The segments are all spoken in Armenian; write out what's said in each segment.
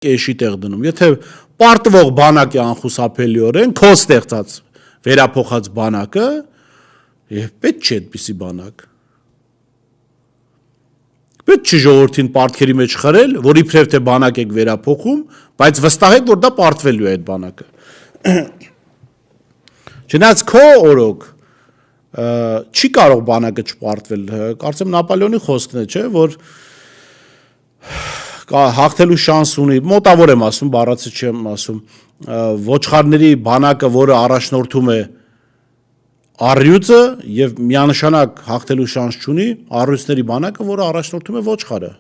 կեշի տեղ դնում։ Եթե պարտվող բանակ է անխուսափելիորեն քո ստեղծած վերափոխած բանակը, պետք չէ այդպիսի բանակ։ Պետք չի ժողովրդին պարտքերի մեջ խրել, որ իբրև թե բանակ եք վերափոխում, բայց վստահեք, որ դա պարտվելու է այդ բանակը։ Չնայած քո օրոք չի կարող բանակը չպարտվել, կարծեմ Նապոլեոնի խոսքն է, չէ, որ հաղթելու շանս ունի, մոտավոր եմ ասում, բառացի չեմ ասում, ոչխարների բանակը, որը առաջնորդում է առյուծը եւ միանշանակ հաղթելու շանս չունի, առյուծների բանակը, որը առաջնորդում է ոչխարը։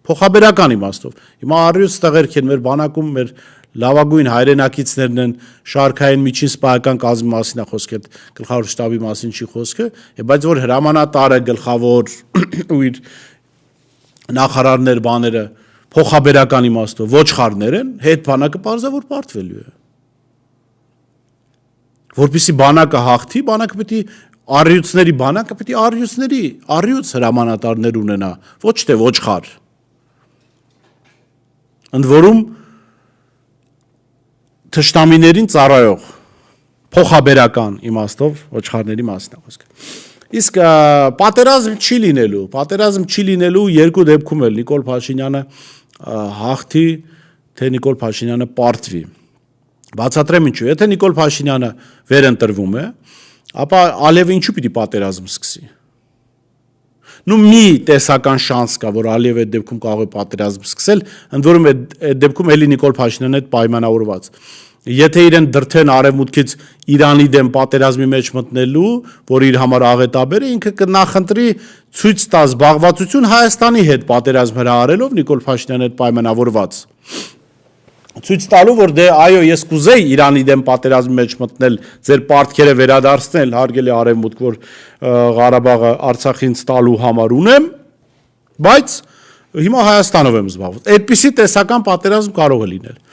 Փոխաբերական իմաստով։ Հիմա առյուծ տղերք են մեր բանակում, մեր լավագույն հայրենակիցներն են, շարքային միջին սպայական կազմի մասին է խոսքը, գլխավոր շտաբի մասին չի խոսքը, բայց որ հրամանատարը գլխավոր ու իր նախարարներ բաները փոխաբերական իմաստով ոչխարներ են, հետ բանակը պարզավոր պարտվելու է։ Որպեսզի բանակը հաղթի, բանակը պետք է առյուծների բանակը պետք է առյուծ հրամանատարներ ունենա, ոչ թե ոչխար։ Ընդ որում թշնամիներին ծառայող փոխաբերական իմաստով ոչխարների մասին է խոսքը։ Իսկ պատերազմ չի լինելու երկու դեպքում էլ Նիկոլ Փաշինյանը հաղթի, թե Նիկոլ Փաշինյանը պարտվի։ Բացատրեմ ինչու։ Եթե Նիկոլ Փաշինյանը վերընտրվում է, ապա Ալիևը ինչու պիտի պատերազմ սկսի։ Մի տեսական շանս կա, որ Ալիևը այդ դեպքում կարող է պատերազմ սկսել, ընդ որում այդ դեպքում էլի Նիկոլ Փաշինյանը հետ պայմանավորված։ Եթե իրեն դրթեն արևմուտքից Իրանի դեմ պատերազմի մեջ մտնելու, որ իր համար աղետաբեր է, ինքը կնախընտրի ցույց տա զբաղվածություն Հայաստանի հետ պատերազմ հրահարելով Նիկոլ Փաշինյանի հետ պայմանավորված։ Ցույց տալու, որ դե այո, ես կուզեի Իրանի դեմ պատերազմի մեջ մտնել, ձեր պարտքերը վերադարձնել, հարգելի արևմուտք, որ Ղարաբաղը Արցախինց տալու համար ունեմ, բայց հիմա Հայաստանով եմ զբաղված։ Այդպիսի տեսական պատերազմ կարող է լինել։